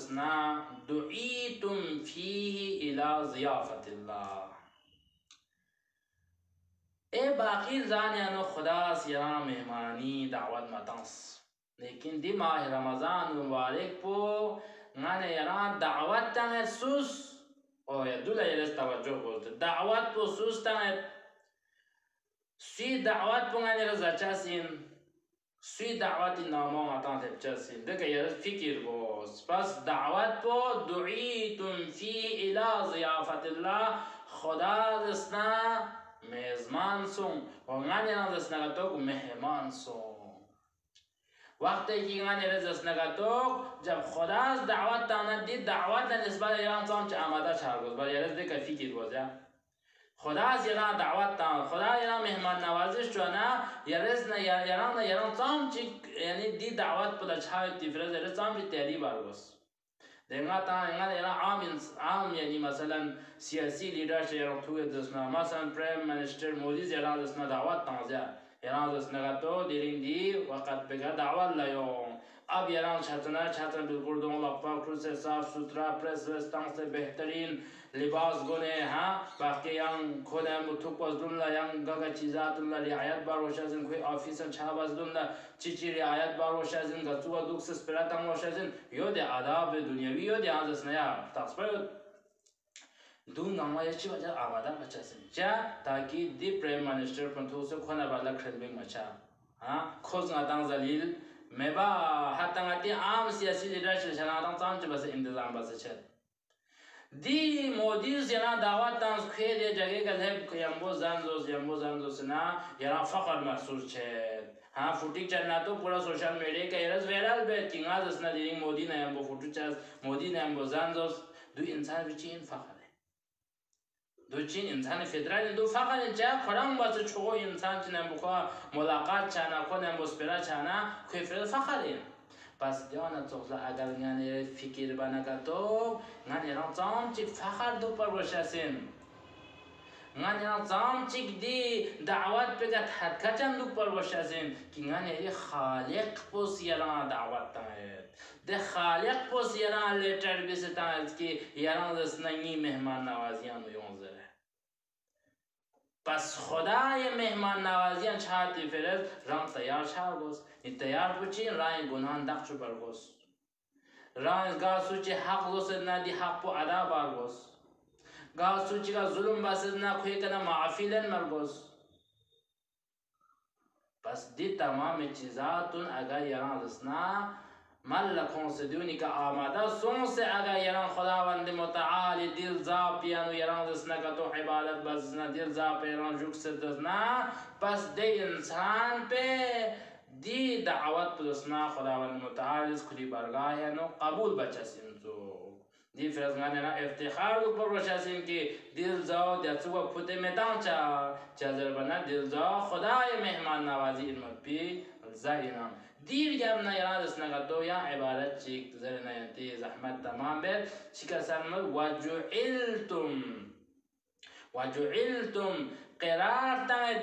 दसना दुईतुम फीही इला ज़ियाफ़तिल्लाह। ए बाकी जान यानो खुदा सिया मेहमानी दावत मतंस, लेकिन दी माह रमज़ान मुबारक पो ngane yaran दावत तंग सुस ओ यदुला यरस तवज्जो बोलते दावत पो सुस तंग सी दावत पो ngane रज़ाचासिन सी दावत नामो आता तबचासिन दे यरस फिकिर बोस बस दावत पो दुईतुम फी इला ज़ियाफ़तिल्लाह खुदा दसना मेज़मान सों और ngane ना दसना तो मेहमान सों वक्त की गाने रज़ना का तो जब खुदा दावत ताना दी दावत न निस्बत यान चाम च आमादा छागोस पर यार दे कफी की रोजा खुदा याना दावत ता खुदा याना मेहमान नवाजिश जो ना यारस न याना चाम च यानी दी दावत पर छाव तिफरज यार चाम च तैयारी बारगोस देंगा ता याना आम यानी मसलन सियासी लीडर से यार थुए दसना मसलन प्राइम मिनिस्टर मोदी याना दसना दावत ताजा याना दसना का तो दिरिंदी वक़्त पे का दावत लायो अब याना छातना बिल्कुल दो लपा खुद से साफ सुथरा प्रेस व्यवस्था से बेहतरीन लिबास गुने हाँ बाकी yang खुद हम मुथुक पज़दुल्ला yang गगा चीज़ातुल्ला रियायत बार वशाज़िन कोई ऑफिसर छाबज़दुल्ला चिची रियायत बार वशाज़िन गचुआ दुख से स्पिरातंग वशाज़िन यो दे आदाब दुनियावी यो दे आज़स नया तस्पर दून गांव ये चीज़ वजह आवाज़ बच्चा से क्या ताकि दी प्राइम मिनिस्टर पंथों से खोना वाला खरीदने मचा हाँ खोज नातांग जलील मैं बा हाथांगाती आम सियासी लीडर से चलातांग चाम च बस इंतज़ाम बस चल दी मोदी से ना दावत तांस खेदे जगह का है यम्बो जानजो से ना यारा फ़ख्र महसूस है हाँ फुटिक चलना तो पूरा सोशल मीडिया का एरस वायरल बेट किंगा दसना दी मोदी ने यम्बो फुटिक चल मोदी ने यम्बो जानजो दो इंसान बिचीन फ़ख्र दो चीन इंसान फेडरल दो फ़ख्र चा खरंग बस छोको इंसान चने बुका मुलाकात चाना को ने मुस्पिरा चाना कोई फ़ख्र है बस दियाना चोखला अगर गाने फिकिर बना का तो गाने रंग चाम चिक फ़ख्र दो पर वशासिन गाने रंग चाम चिक दी दावत पे का थकचन दो पर वशासिन कि गाने ये खालिक पोसियाना दावत है दे खालिक पोसियाना लेटर भी से ताज की याना दसनगी मेहमान नवाजियां योंज़र बस खुदा ये मेहमान नवाजियां छाती फिरस रंग तैयार छागोस ये तैयार पुची राय गुनाह दक्षु बरगोस राय गासुची हक लोस ना दी हक पो अदा बारगोस गासुची का जुल्म बस ना खुए कना माफिलन मरगोस बस दी तमाम चीज़ातुन अगर यहाँ दसना मल्लकों से दुनी का आमादा सों से अगर यहाँ खुदावंद मुताली दिल जाप यानो यहाँ दसना का तो इबादत बस ना दिल जाप यहाँ जुक से दसना बस दे इंसान पे दी दावत दसना खुदावंद मुताली खुदी बरगाह है नो कबूल बचा सिंचो दी फिर गाने ना इफ्तिखार ऊपर वशासिन की दिल जाओ दसुआ फुटे में दांचा चादर बना दिल जाओ खुदाए मेहमान नवाजी इनमत भी ज़ाइना दीर जब ना यार दसना का तो या इबादत चीक ज़रना यंती ज़हमत तमाम बेर शिकसन में वजुइल्तुम क़रार तंग